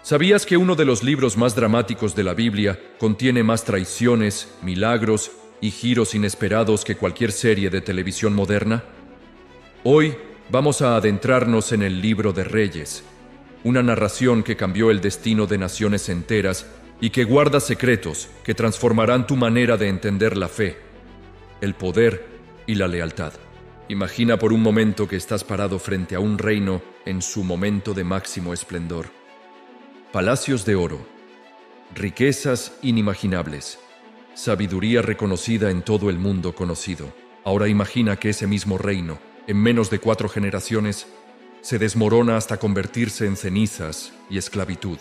¿Sabías que uno de los libros más dramáticos de la Biblia contiene más traiciones, milagros y giros inesperados que cualquier serie de televisión moderna? Hoy vamos a adentrarnos en el Libro de Reyes, una narración que cambió el destino de naciones enteras y que guarda secretos que transformarán tu manera de entender la fe, el poder y la lealtad. Imagina por un momento que estás parado frente a un reino en su momento de máximo esplendor. Palacios de oro, riquezas inimaginables, sabiduría reconocida en todo el mundo conocido. Ahora imagina que ese mismo reino, en menos de 4 generaciones, se desmorona hasta convertirse en cenizas y esclavitud.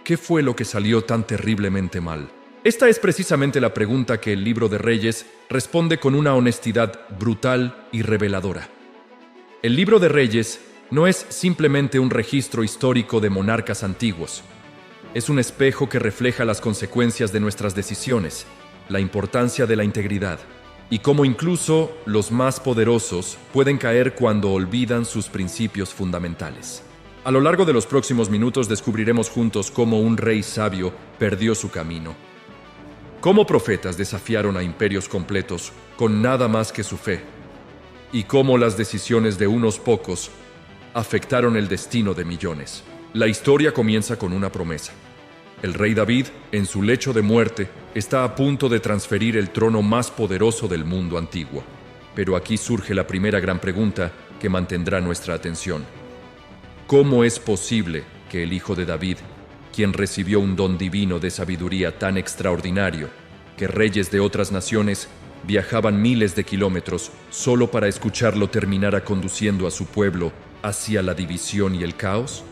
¿Qué fue lo que salió tan terriblemente mal? Esta es precisamente la pregunta que el Libro de Reyes responde con una honestidad brutal y reveladora. El Libro de Reyes no es simplemente un registro histórico de monarcas antiguos. Es un espejo que refleja las consecuencias de nuestras decisiones, la importancia de la integridad, y cómo incluso los más poderosos pueden caer cuando olvidan sus principios fundamentales. A lo largo de los próximos minutos descubriremos juntos cómo un rey sabio perdió su camino, cómo profetas desafiaron a imperios completos con nada más que su fe, y cómo las decisiones de unos pocos afectaron el destino de millones. La historia comienza con una promesa. El rey David, en su lecho de muerte, está a punto de transferir el trono más poderoso del mundo antiguo. Pero aquí surge la primera gran pregunta que mantendrá nuestra atención. ¿Cómo es posible que el hijo de David, quien recibió un don divino de sabiduría tan extraordinario que reyes de otras naciones viajaban miles de kilómetros solo para escucharlo, terminara conduciendo a su pueblo hacia la división y el caos?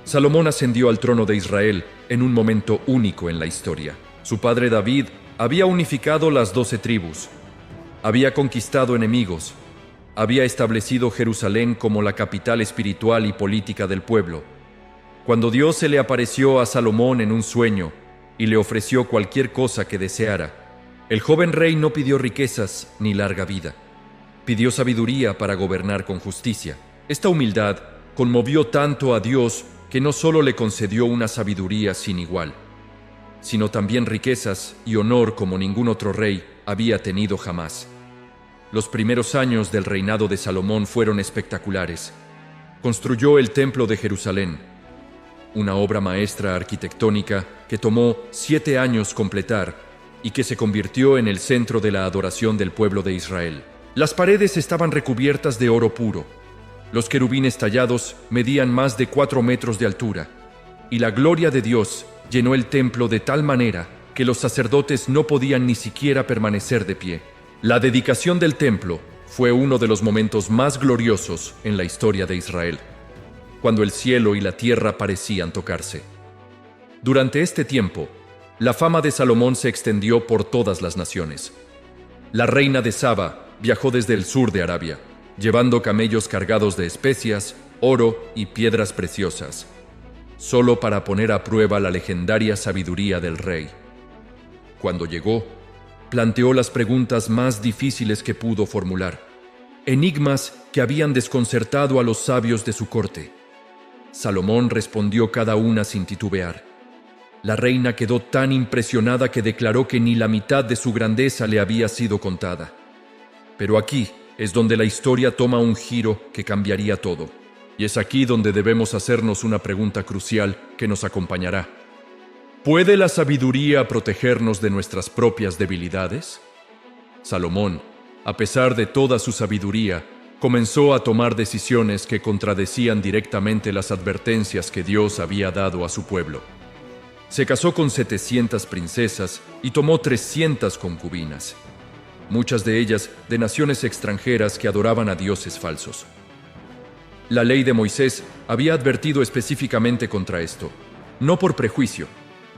Salomón ascendió al trono de Israel en un momento único en la historia. Su padre David había unificado las 12 tribus, había conquistado enemigos, había establecido Jerusalén como la capital espiritual y política del pueblo. Cuando Dios se le apareció a Salomón en un sueño y le ofreció cualquier cosa que deseara, el joven rey no pidió riquezas ni larga vida. Pidió sabiduría para gobernar con justicia. Esta humildad conmovió tanto a Dios que no solo le concedió una sabiduría sin igual, sino también riquezas y honor como ningún otro rey había tenido jamás. Los primeros años del reinado de Salomón fueron espectaculares. Construyó el Templo de Jerusalén, una obra maestra arquitectónica que tomó 7 años completar y que se convirtió en el centro de la adoración del pueblo de Israel. Las paredes estaban recubiertas de oro puro. Los querubines tallados medían más de 4 metros de altura, y la gloria de Dios llenó el templo de tal manera que los sacerdotes no podían ni siquiera permanecer de pie. La dedicación del templo fue uno de los momentos más gloriosos en la historia de Israel, cuando el cielo y la tierra parecían tocarse. Durante este tiempo, la fama de Salomón se extendió por todas las naciones. La reina de Saba viajó desde el sur de Arabia, llevando camellos cargados de especias, oro y piedras preciosas, solo para poner a prueba la legendaria sabiduría del rey. Cuando llegó, planteó las preguntas más difíciles que pudo formular, enigmas que habían desconcertado a los sabios de su corte. Salomón respondió cada una sin titubear. La reina quedó tan impresionada que declaró que ni la mitad de su grandeza le había sido contada. Pero aquí es donde la historia toma un giro que cambiaría todo. Y es aquí donde debemos hacernos una pregunta crucial que nos acompañará. ¿Puede la sabiduría protegernos de nuestras propias debilidades? Salomón, a pesar de toda su sabiduría, comenzó a tomar decisiones que contradecían directamente las advertencias que Dios había dado a su pueblo. Se casó con 700 princesas y tomó 300 concubinas, muchas de ellas de naciones extranjeras que adoraban a dioses falsos. La ley de Moisés había advertido específicamente contra esto, no por prejuicio,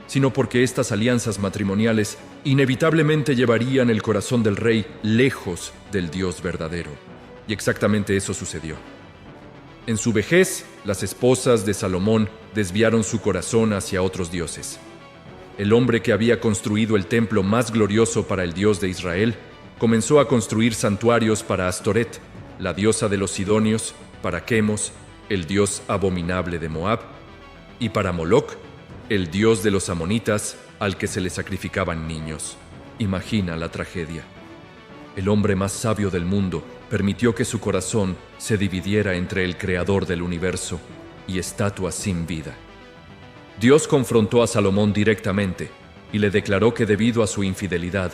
sino porque estas alianzas matrimoniales inevitablemente llevarían el corazón del rey lejos del Dios verdadero. Y exactamente eso sucedió. En su vejez, las esposas de Salomón desviaron su corazón hacia otros dioses. El hombre que había construido el templo más glorioso para el Dios de Israel comenzó a construir santuarios para Astoret, la diosa de los sidonios, para Quemos, el dios abominable de Moab, y para Moloc, el dios de los amonitas al que se le sacrificaban niños. Imagina la tragedia. El hombre más sabio del mundo permitió que su corazón se dividiera entre el creador del universo y estatuas sin vida. Dios confrontó a Salomón directamente y le declaró que debido a su infidelidad,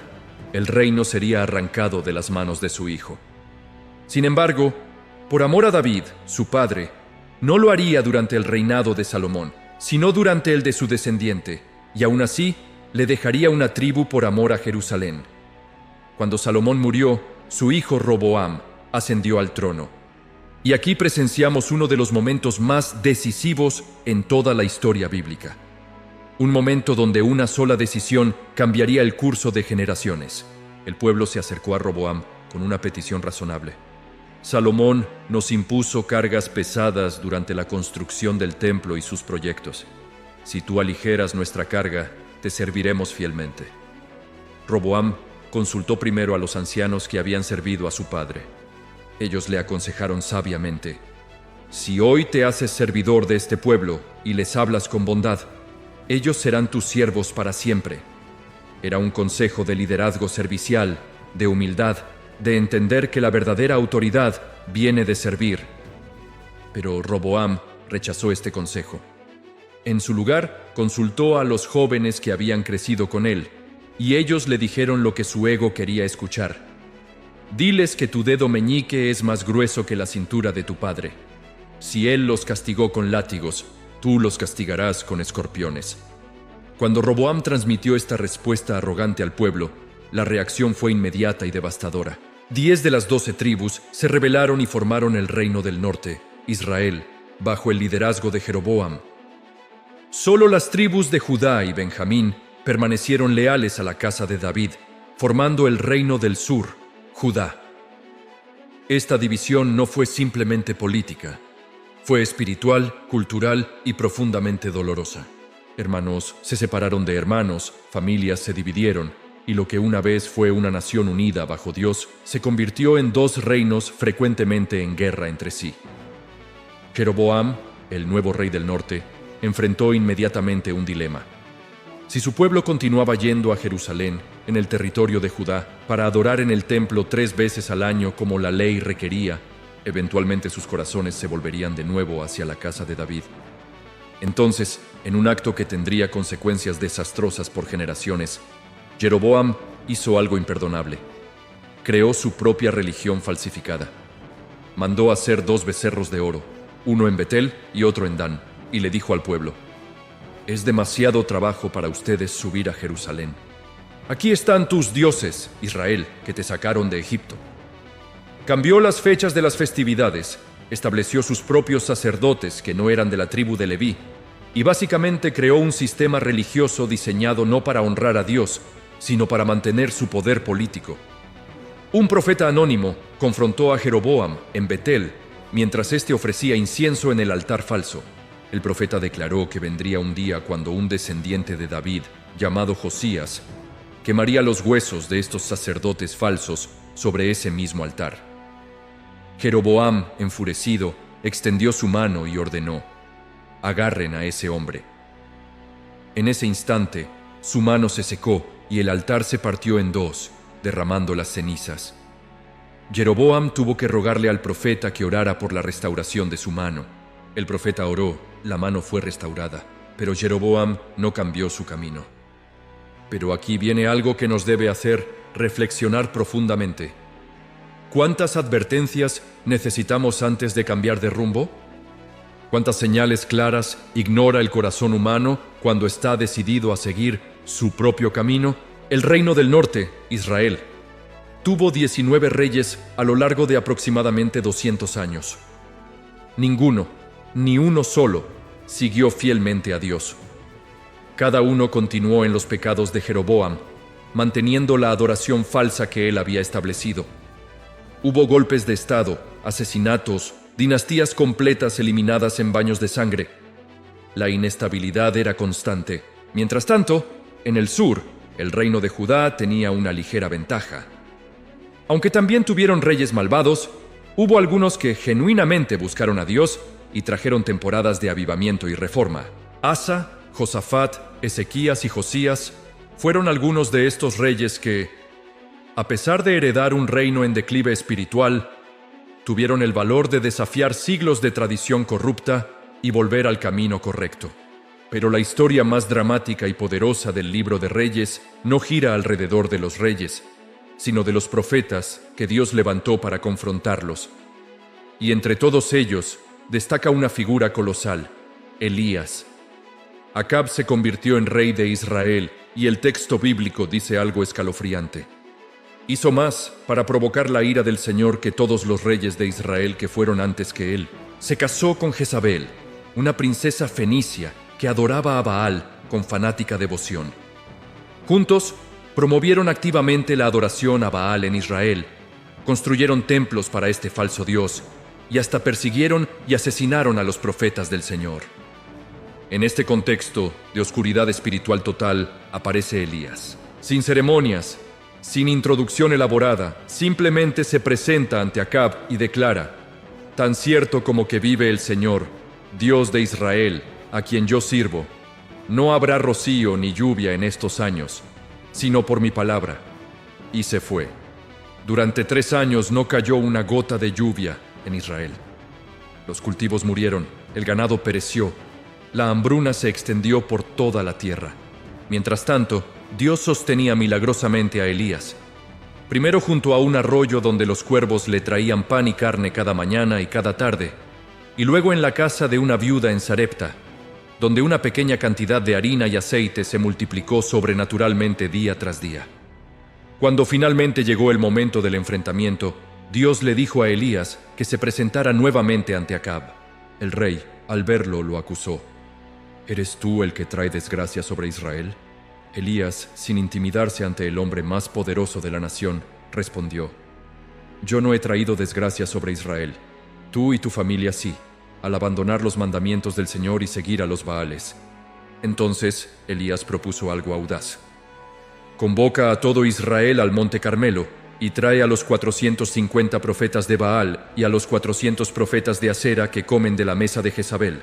el reino sería arrancado de las manos de su hijo. Sin embargo, por amor a David, su padre, no lo haría durante el reinado de Salomón, sino durante el de su descendiente, y aún así le dejaría una tribu por amor a Jerusalén. Cuando Salomón murió, su hijo Roboam ascendió al trono. Y aquí presenciamos uno de los momentos más decisivos en toda la historia bíblica. Un momento donde una sola decisión cambiaría el curso de generaciones. El pueblo se acercó a Roboam con una petición razonable. Salomón nos impuso cargas pesadas durante la construcción del templo y sus proyectos. Si tú aligeras nuestra carga, te serviremos fielmente. Roboam consultó primero a los ancianos que habían servido a su padre. Ellos le aconsejaron sabiamente: si hoy te haces servidor de este pueblo y les hablas con bondad, ellos serán tus siervos para siempre. Era un consejo de liderazgo servicial, de humildad, de entender que la verdadera autoridad viene de servir. Pero Roboam rechazó este consejo. En su lugar, consultó a los jóvenes que habían crecido con él, y ellos le dijeron lo que su ego quería escuchar. Diles que tu dedo meñique es más grueso que la cintura de tu padre. Si él los castigó con látigos, tú los castigarás con escorpiones. Cuando Roboam transmitió esta respuesta arrogante al pueblo, la reacción fue inmediata y devastadora. 10 de las 12 tribus se rebelaron y formaron el reino del norte, Israel, bajo el liderazgo de Jeroboam. Solo las tribus de Judá y Benjamín permanecieron leales a la casa de David, formando el reino del sur, Judá. Esta división no fue simplemente política, fue espiritual, cultural y profundamente dolorosa. Hermanos se separaron de hermanos, familias se dividieron, y lo que una vez fue una nación unida bajo Dios se convirtió en 2 reinos frecuentemente en guerra entre sí. Jeroboam, el nuevo rey del norte, enfrentó inmediatamente un dilema. Si su pueblo continuaba yendo a Jerusalén, en el territorio de Judá, para adorar en el templo 3 veces al año como la ley requería, eventualmente sus corazones se volverían de nuevo hacia la casa de David. Entonces, en un acto que tendría consecuencias desastrosas por generaciones, Jeroboam hizo algo imperdonable. Creó su propia religión falsificada. Mandó hacer 2 becerros de oro, uno en Betel y otro en Dan, y le dijo al pueblo: es demasiado trabajo para ustedes subir a Jerusalén. Aquí están tus dioses, Israel, que te sacaron de Egipto. Cambió las fechas de las festividades, estableció sus propios sacerdotes que no eran de la tribu de Leví, y básicamente creó un sistema religioso diseñado no para honrar a Dios, sino para mantener su poder político. Un profeta anónimo confrontó a Jeroboam en Betel mientras éste ofrecía incienso en el altar falso. El profeta declaró que vendría un día cuando un descendiente de David, llamado Josías, quemaría los huesos de estos sacerdotes falsos sobre ese mismo altar. Jeroboam, enfurecido, extendió su mano y ordenó: agarren a ese hombre. En ese instante, su mano se secó y el altar se partió en 2, derramando las cenizas. Jeroboam tuvo que rogarle al profeta que orara por la restauración de su mano. El profeta oró, la mano fue restaurada, pero Jeroboam no cambió su camino. Pero aquí viene algo que nos debe hacer reflexionar profundamente. ¿Cuántas advertencias necesitamos antes de cambiar de rumbo? ¿Cuántas señales claras ignora el corazón humano cuando está decidido a seguir su propio camino? El reino del norte, Israel, tuvo 19 reyes a lo largo de aproximadamente 200 años. Ninguno, ni uno solo, siguió fielmente a Dios. Cada uno continuó en los pecados de Jeroboam, manteniendo la adoración falsa que él había establecido. Hubo golpes de estado, asesinatos, dinastías completas eliminadas en baños de sangre. La inestabilidad era constante. Mientras tanto, en el sur, el reino de Judá tenía una ligera ventaja. Aunque también tuvieron reyes malvados, hubo algunos que genuinamente buscaron a Dios y trajeron temporadas de avivamiento y reforma. Asa, Josafat, Ezequías y Josías fueron algunos de estos reyes que, a pesar de heredar un reino en declive espiritual, tuvieron el valor de desafiar siglos de tradición corrupta y volver al camino correcto. Pero la historia más dramática y poderosa del libro de Reyes no gira alrededor de los reyes, sino de los profetas que Dios levantó para confrontarlos. Y entre todos ellos destaca una figura colosal, Elías. Acab se convirtió en rey de Israel y el texto bíblico dice algo escalofriante. Hizo más para provocar la ira del Señor que todos los reyes de Israel que fueron antes que él. Se casó con Jezabel, una princesa fenicia que adoraba a Baal con fanática devoción. Juntos, promovieron activamente la adoración a Baal en Israel, construyeron templos para este falso dios y hasta persiguieron y asesinaron a los profetas del Señor. En este contexto de oscuridad espiritual total aparece Elías. Sin ceremonias, sin introducción elaborada, simplemente se presenta ante Acab y declara: «Tan cierto como que vive el Señor, Dios de Israel, a quien yo sirvo, no habrá rocío ni lluvia en estos años, sino por mi palabra». Y se fue. Durante 3 años no cayó una gota de lluvia en Israel. Los cultivos murieron, el ganado pereció, la hambruna se extendió por toda la tierra. Mientras tanto, Dios sostenía milagrosamente a Elías. Primero junto a un arroyo donde los cuervos le traían pan y carne cada mañana y cada tarde, y luego en la casa de una viuda en Sarepta, donde una pequeña cantidad de harina y aceite se multiplicó sobrenaturalmente día tras día. Cuando finalmente llegó el momento del enfrentamiento, Dios le dijo a Elías que se presentara nuevamente ante Acab. El rey, al verlo, lo acusó: «¿Eres tú el que trae desgracia sobre Israel?». Elías, sin intimidarse ante el hombre más poderoso de la nación, respondió: «Yo no he traído desgracia sobre Israel. Tú y tu familia sí, al abandonar los mandamientos del Señor y seguir a los Baales». Entonces Elías propuso algo audaz: «Convoca a todo Israel al monte Carmelo y trae a los 450 profetas de Baal y a los 400 profetas de Asera que comen de la mesa de Jezabel.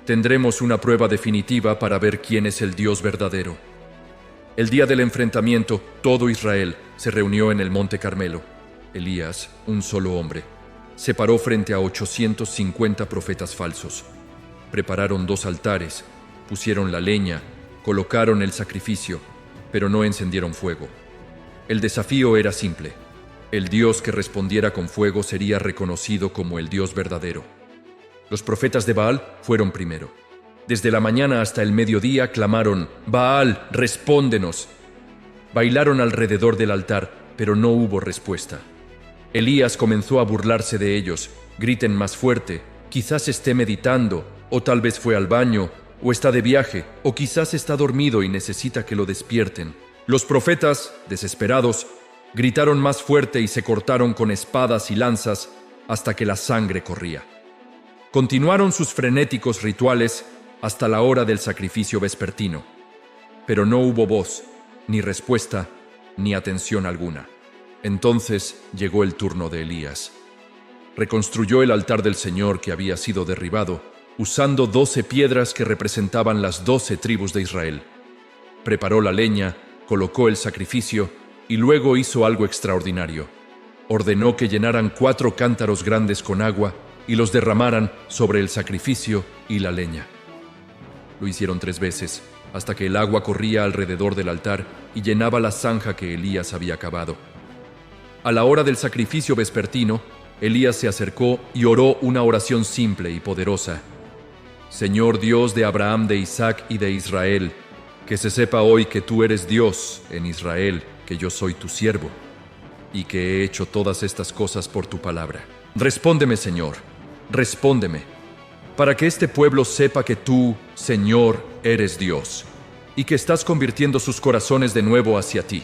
Tendremos una prueba definitiva para ver quién es el Dios verdadero». El día del enfrentamiento, todo Israel se reunió en el monte Carmelo. Elías, un solo hombre, se paró frente a 850 profetas falsos. Prepararon 2 altares, pusieron la leña, colocaron el sacrificio, pero no encendieron fuego. El desafío era simple: el Dios que respondiera con fuego sería reconocido como el Dios verdadero. Los profetas de Baal fueron primero. Desde la mañana hasta el mediodía clamaron: «Baal, respóndenos». Bailaron alrededor del altar, pero no hubo respuesta. Elías comenzó a burlarse de ellos: «Griten más fuerte, quizás esté meditando, o tal vez fue al baño, o está de viaje, o quizás está dormido y necesita que lo despierten». Los profetas, desesperados, gritaron más fuerte y se cortaron con espadas y lanzas hasta que la sangre corría. Continuaron sus frenéticos rituales hasta la hora del sacrificio vespertino, pero no hubo voz, ni respuesta, ni atención alguna. Entonces llegó el turno de Elías. Reconstruyó el altar del Señor que había sido derribado, usando 12 piedras que representaban las 12 tribus de Israel. Preparó la leña, colocó el sacrificio y luego hizo algo extraordinario. Ordenó que llenaran 4 cántaros grandes con agua y los derramaran sobre el sacrificio y la leña. Lo hicieron 3 veces, hasta que el agua corría alrededor del altar y llenaba la zanja que Elías había cavado. A la hora del sacrificio vespertino, Elías se acercó y oró una oración simple y poderosa: «Señor Dios de Abraham, de Isaac y de Israel, que se sepa hoy que tú eres Dios en Israel, que yo soy tu siervo, y que he hecho todas estas cosas por tu palabra. Respóndeme, Señor, respóndeme, para que este pueblo sepa que tú, Señor, eres Dios, y que estás convirtiendo sus corazones de nuevo hacia ti».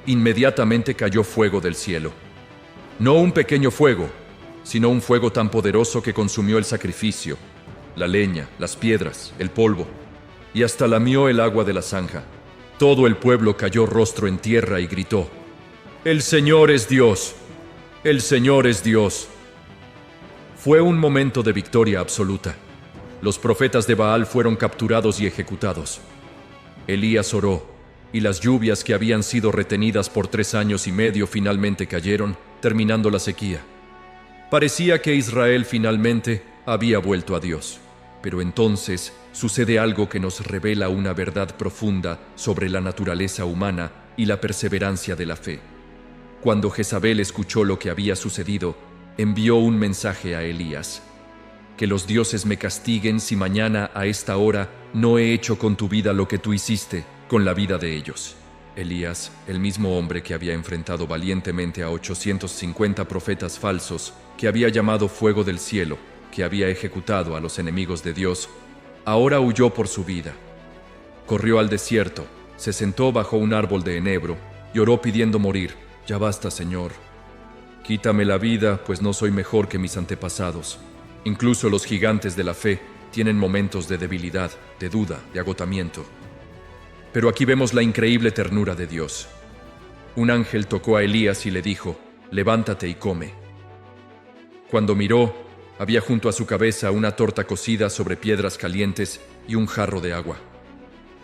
Inmediatamente cayó fuego del cielo. No un pequeño fuego, sino un fuego tan poderoso que consumió el sacrificio, la leña, las piedras, el polvo, y hasta lamió el agua de la zanja. Todo el pueblo cayó rostro en tierra y gritó: «¡El Señor es Dios! ¡El Señor es Dios!». Fue un momento de victoria absoluta. Los profetas de Baal fueron capturados y ejecutados. Elías oró, y las lluvias que habían sido retenidas por 3 años y medio finalmente cayeron, terminando la sequía. Parecía que Israel finalmente había vuelto a Dios. Pero entonces sucede algo que nos revela una verdad profunda sobre la naturaleza humana y la perseverancia de la fe. Cuando Jezabel escuchó lo que había sucedido, envió un mensaje a Elías: que los dioses me castiguen si mañana a esta hora no he hecho con tu vida lo que tú hiciste con la vida de ellos. Elías, el mismo hombre que había enfrentado valientemente a 850 profetas falsos, que había llamado fuego del cielo, que había ejecutado a los enemigos de Dios, ahora huyó por su vida. Corrió al desierto, se sentó bajo un árbol de enebro y oró pidiendo morir. Ya basta, Señor. Quítame la vida, pues no soy mejor que mis antepasados. Incluso los gigantes de la fe tienen momentos de debilidad, de duda, de agotamiento. Pero aquí vemos la increíble ternura de Dios. Un ángel tocó a Elías y le dijo: levántate y come. Cuando miró, había junto a su cabeza una torta cocida sobre piedras calientes y un jarro de agua.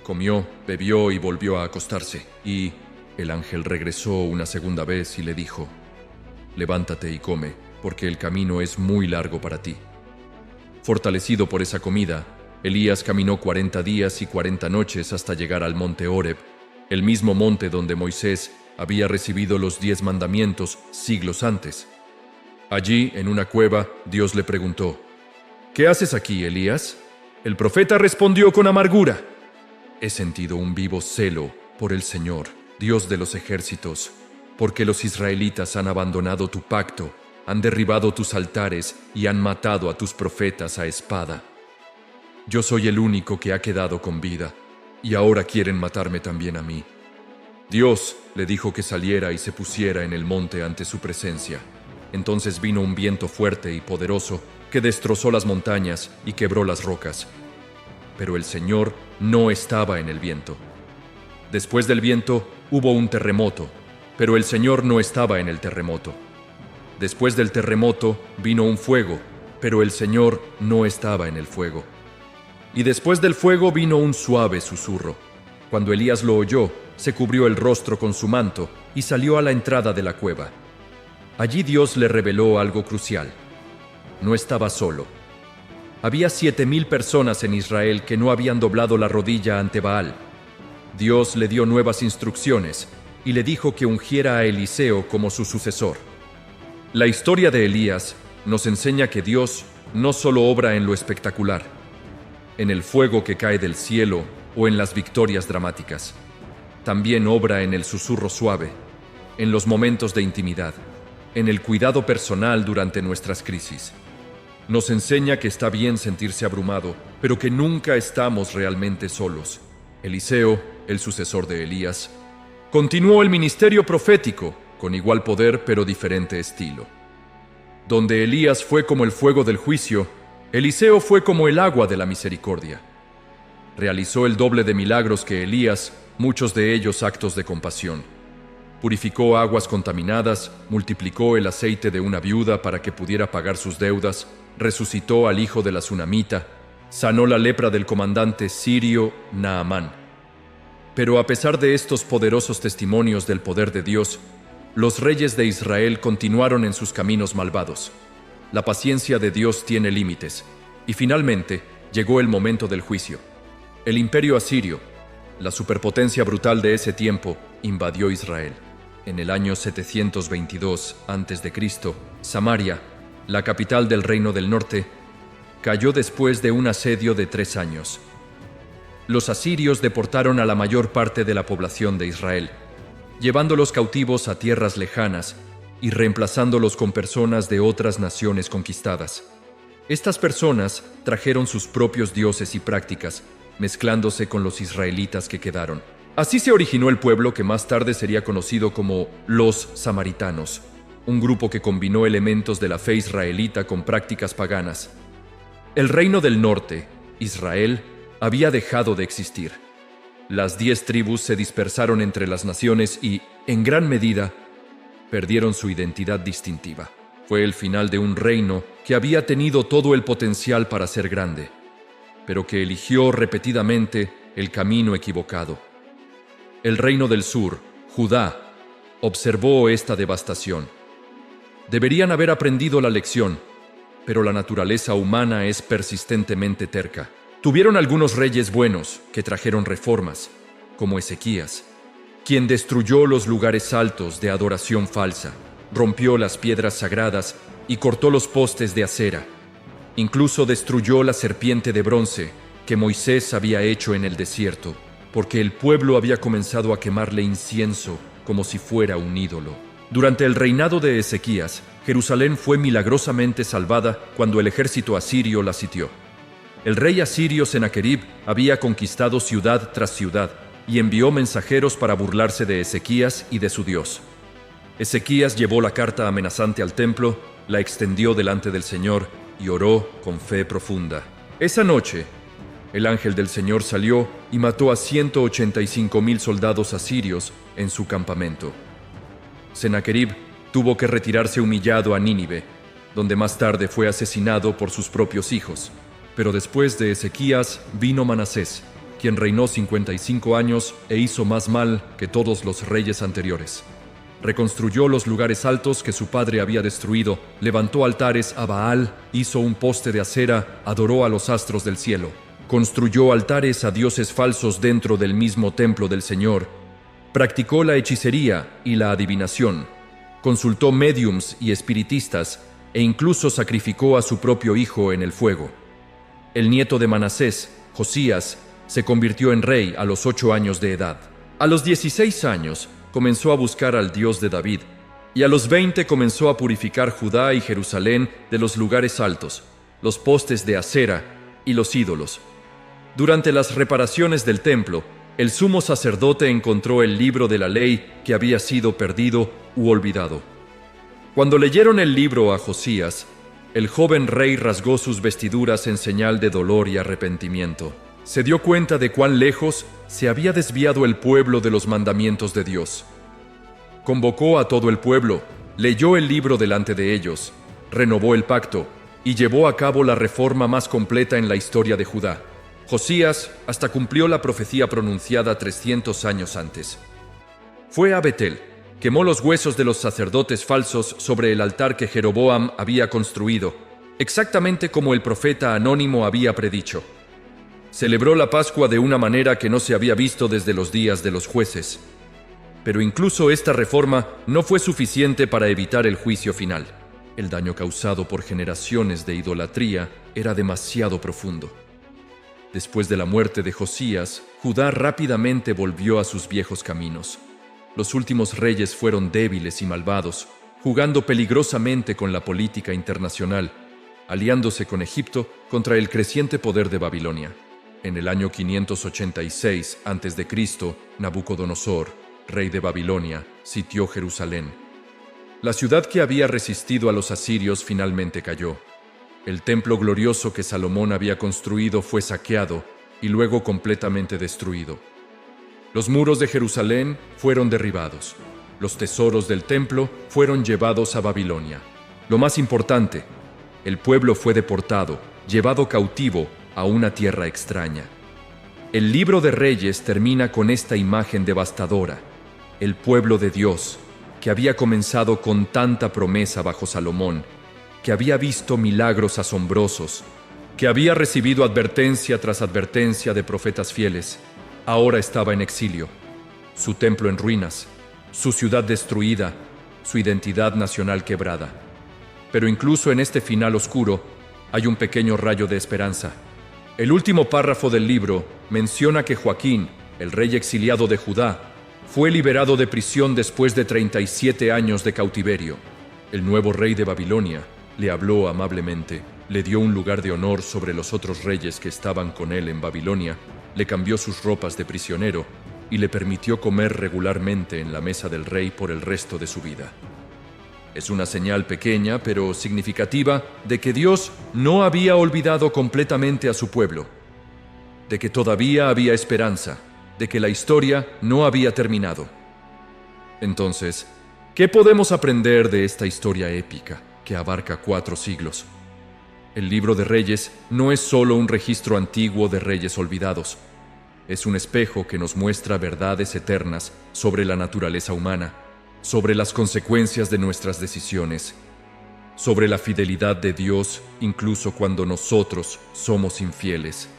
Comió, bebió y volvió a acostarse. Y el ángel regresó una segunda vez y le dijo: levántate y come, porque el camino es muy largo para ti. Fortalecido por esa comida, Elías caminó 40 días y 40 noches hasta llegar al monte Horeb, el mismo monte donde Moisés había recibido los 10 mandamientos siglos antes. Allí, en una cueva, Dios le preguntó: ¿qué haces aquí, Elías? El profeta respondió con amargura: he sentido un vivo celo por el Señor, Dios de los ejércitos, porque los israelitas han abandonado tu pacto, han derribado tus altares y han matado a tus profetas a espada. Yo soy el único que ha quedado con vida, y ahora quieren matarme también a mí. Dios le dijo que saliera y se pusiera en el monte ante su presencia. Entonces vino un viento fuerte y poderoso que destrozó las montañas y quebró las rocas. Pero el Señor no estaba en el viento. Después del viento hubo un terremoto, pero el Señor no estaba en el terremoto. Después del terremoto vino un fuego, pero el Señor no estaba en el fuego. Y después del fuego vino un suave susurro. Cuando Elías lo oyó, se cubrió el rostro con su manto y salió a la entrada de la cueva. Allí Dios le reveló algo crucial. No estaba solo. Había 7,000 personas en Israel que no habían doblado la rodilla ante Baal. Dios le dio nuevas instrucciones y le dijo que ungiera a Eliseo como su sucesor. La historia de Elías nos enseña que Dios no solo obra en lo espectacular, en el fuego que cae del cielo o en las victorias dramáticas. También obra en el susurro suave, en los momentos de intimidad, en el cuidado personal durante nuestras crisis. Nos enseña que está bien sentirse abrumado, pero que nunca estamos realmente solos. Eliseo, el sucesor de Elías, continuó el ministerio profético, con igual poder pero diferente estilo. Donde Elías fue como el fuego del juicio, Eliseo fue como el agua de la misericordia. Realizó el doble de milagros que Elías, muchos de ellos actos de compasión. Purificó aguas contaminadas, multiplicó el aceite de una viuda para que pudiera pagar sus deudas, resucitó al hijo de la Sunamita, sanó la lepra del comandante sirio Naamán. Pero a pesar de estos poderosos testimonios del poder de Dios, los reyes de Israel continuaron en sus caminos malvados. La paciencia de Dios tiene límites, y finalmente llegó el momento del juicio. El imperio asirio, la superpotencia brutal de ese tiempo, invadió Israel. En el año 722 a.C., Samaria, la capital del reino del norte, cayó después de un asedio de 3 años. Los asirios deportaron a la mayor parte de la población de Israel, llevándolos cautivos a tierras lejanas y reemplazándolos con personas de otras naciones conquistadas. Estas personas trajeron sus propios dioses y prácticas, mezclándose con los israelitas que quedaron. Así se originó el pueblo que más tarde sería conocido como los samaritanos, un grupo que combinó elementos de la fe israelita con prácticas paganas. El reino del norte, Israel, había dejado de existir. Las 10 tribus se dispersaron entre las naciones y, en gran medida, perdieron su identidad distintiva. Fue el final de un reino que había tenido todo el potencial para ser grande. pero que eligió repetidamente el camino equivocado. El reino del sur, Judá, observó esta devastación. Deberían haber aprendido la lección, pero la naturaleza humana es persistentemente terca. Tuvieron algunos reyes buenos que trajeron reformas, como Ezequías, quien destruyó los lugares altos de adoración falsa, rompió las piedras sagradas y cortó los postes de acera. Incluso destruyó la serpiente de bronce que Moisés había hecho en el desierto, porque el pueblo había comenzado a quemarle incienso como si fuera un ídolo. Durante el reinado de Ezequías, Jerusalén fue milagrosamente salvada cuando el ejército asirio la sitió. El rey asirio Senaquerib había conquistado ciudad tras ciudad y envió mensajeros para burlarse de Ezequías y de su Dios. Ezequías llevó la carta amenazante al templo, la extendió delante del Señor y oró con fe profunda. Esa noche, el ángel del Señor salió y mató a 185,000 soldados asirios en su campamento. Senaquerib tuvo que retirarse humillado a Nínive, donde más tarde fue asesinado por sus propios hijos. Pero después de Ezequías vino Manasés, quien reinó 55 años e hizo más mal que todos los reyes anteriores. Reconstruyó los lugares altos que su padre había destruido, levantó altares a Baal, hizo un poste de acera, adoró a los astros del cielo. Construyó altares a dioses falsos dentro del mismo templo del Señor. Practicó la hechicería y la adivinación. Consultó médiums y espiritistas e incluso sacrificó a su propio hijo en el fuego. El nieto de Manasés, Josías, se convirtió en rey a los 8 años de edad. A los 16 años comenzó a buscar al Dios de David, y a los 20 comenzó a purificar Judá y Jerusalén de los lugares altos, los postes de acera y los ídolos. Durante las reparaciones del templo, el sumo sacerdote encontró el libro de la ley que había sido perdido u olvidado. Cuando leyeron el libro a Josías, el joven rey rasgó sus vestiduras en señal de dolor y arrepentimiento. Se dio cuenta de cuán lejos se había desviado el pueblo de los mandamientos de Dios. Convocó a todo el pueblo, leyó el libro delante de ellos, renovó el pacto y llevó a cabo la reforma más completa en la historia de Judá. Josías hasta cumplió la profecía pronunciada 300 años antes. Fue a Betel, quemó los huesos de los sacerdotes falsos sobre el altar que Jeroboam había construido, exactamente como el profeta anónimo había predicho. Celebró la Pascua de una manera que no se había visto desde los días de los jueces. Pero incluso esta reforma no fue suficiente para evitar el juicio final. El daño causado por generaciones de idolatría era demasiado profundo. Después de la muerte de Josías, Judá rápidamente volvió a sus viejos caminos. Los últimos reyes fueron débiles y malvados, jugando peligrosamente con la política internacional, aliándose con Egipto contra el creciente poder de Babilonia. En el año 586 a.C., Nabucodonosor, rey de Babilonia, sitió Jerusalén. La ciudad que había resistido a los asirios finalmente cayó. El templo glorioso que Salomón había construido fue saqueado y luego completamente destruido. Los muros de Jerusalén fueron derribados. Los tesoros del templo fueron llevados a Babilonia. Lo más importante, el pueblo fue deportado, llevado cautivo a una tierra extraña. El libro de Reyes termina con esta imagen devastadora. El pueblo de Dios, que había comenzado con tanta promesa bajo Salomón, que había visto milagros asombrosos, que había recibido advertencia tras advertencia de profetas fieles, ahora estaba en exilio, su templo en ruinas, su ciudad destruida, su identidad nacional quebrada. Pero incluso en este final oscuro hay un pequeño rayo de esperanza. El último párrafo del libro menciona que Joaquín, el rey exiliado de Judá, fue liberado de prisión después de 37 años de cautiverio. El nuevo rey de Babilonia le habló amablemente, le dio un lugar de honor sobre los otros reyes que estaban con él en Babilonia, le cambió sus ropas de prisionero y le permitió comer regularmente en la mesa del rey por el resto de su vida. Es una señal pequeña pero significativa de que Dios no había olvidado completamente a su pueblo, de que todavía había esperanza, de que la historia no había terminado. Entonces, ¿qué podemos aprender de esta historia épica que abarca 4 siglos? El libro de Reyes no es solo un registro antiguo de reyes olvidados. Es un espejo que nos muestra verdades eternas sobre la naturaleza humana, sobre las consecuencias de nuestras decisiones, sobre la fidelidad de Dios incluso cuando nosotros somos infieles.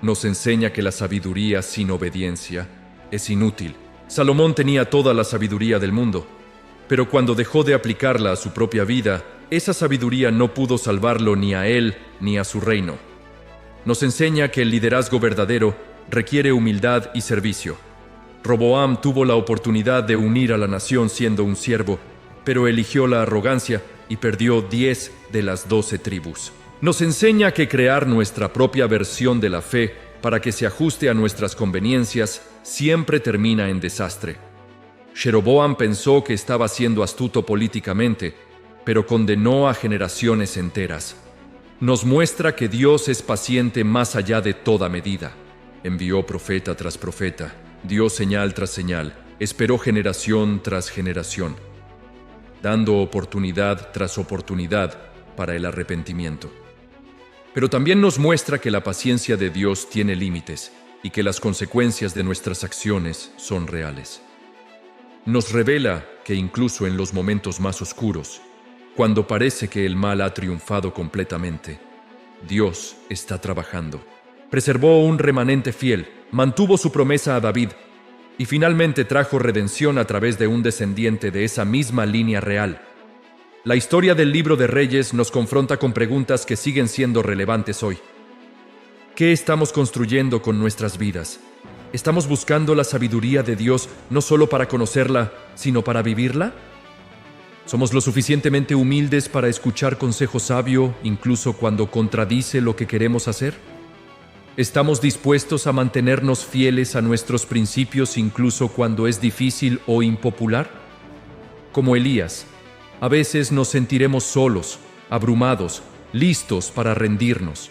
Nos enseña que la sabiduría sin obediencia es inútil. Salomón tenía toda la sabiduría del mundo, pero cuando dejó de aplicarla a su propia vida, esa sabiduría no pudo salvarlo ni a él ni a su reino. Nos enseña que el liderazgo verdadero requiere humildad y servicio. Roboam tuvo la oportunidad de unir a la nación siendo un siervo, pero eligió la arrogancia y perdió 10 de las 12 tribus. Nos enseña que crear nuestra propia versión de la fe para que se ajuste a nuestras conveniencias siempre termina en desastre. Jeroboam pensó que estaba siendo astuto políticamente, pero condenó a generaciones enteras. Nos muestra que Dios es paciente más allá de toda medida. Envió profeta tras profeta, dio señal tras señal, esperó generación tras generación, dando oportunidad tras oportunidad para el arrepentimiento. Pero también nos muestra que la paciencia de Dios tiene límites y que las consecuencias de nuestras acciones son reales. Nos revela que incluso en los momentos más oscuros, cuando parece que el mal ha triunfado completamente, Dios está trabajando. Preservó un remanente fiel, mantuvo su promesa a David y finalmente trajo redención a través de un descendiente de esa misma línea real. La historia del libro de Reyes nos confronta con preguntas que siguen siendo relevantes hoy. ¿Qué estamos construyendo con nuestras vidas? ¿Estamos buscando la sabiduría de Dios no solo para conocerla, sino para vivirla? ¿Somos lo suficientemente humildes para escuchar consejo sabio incluso cuando contradice lo que queremos hacer? ¿Estamos dispuestos a mantenernos fieles a nuestros principios incluso cuando es difícil o impopular? Como Elías, a veces nos sentiremos solos, abrumados, listos para rendirnos.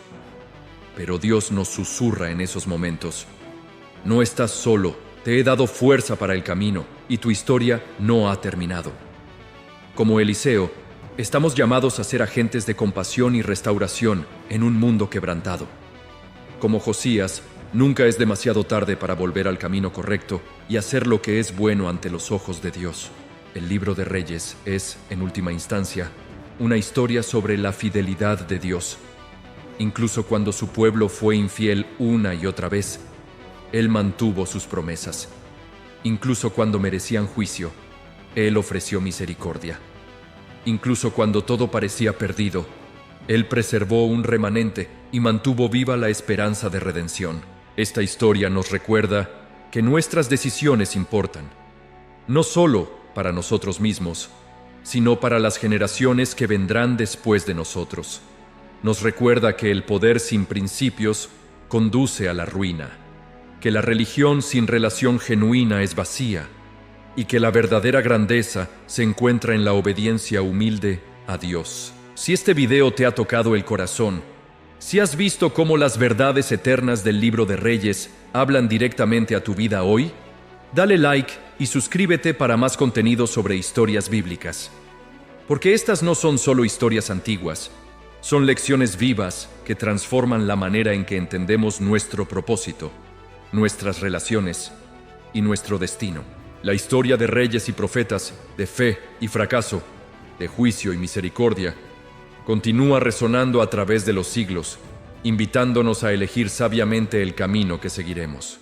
Pero Dios nos susurra en esos momentos: no estás solo, te he dado fuerza para el camino y tu historia no ha terminado. Como Eliseo, estamos llamados a ser agentes de compasión y restauración en un mundo quebrantado. Como Josías, nunca es demasiado tarde para volver al camino correcto y hacer lo que es bueno ante los ojos de Dios. El libro de Reyes es, en última instancia, una historia sobre la fidelidad de Dios. Incluso cuando su pueblo fue infiel una y otra vez, Él mantuvo sus promesas. Incluso cuando merecían juicio, Él ofreció misericordia. Incluso cuando todo parecía perdido, Él preservó un remanente y mantuvo viva la esperanza de redención. Esta historia nos recuerda que nuestras decisiones importan, no solo para nosotros mismos, sino para las generaciones que vendrán después de nosotros. Nos recuerda que el poder sin principios conduce a la ruina, que la religión sin relación genuina es vacía, y que la verdadera grandeza se encuentra en la obediencia humilde a Dios. Si este video te ha tocado el corazón, si has visto cómo las verdades eternas del libro de Reyes hablan directamente a tu vida hoy, dale like y suscríbete para más contenido sobre historias bíblicas. Porque estas no son solo historias antiguas, son lecciones vivas que transforman la manera en que entendemos nuestro propósito, nuestras relaciones y nuestro destino. La historia de reyes y profetas, de fe y fracaso, de juicio y misericordia, continúa resonando a través de los siglos, invitándonos a elegir sabiamente el camino que seguiremos.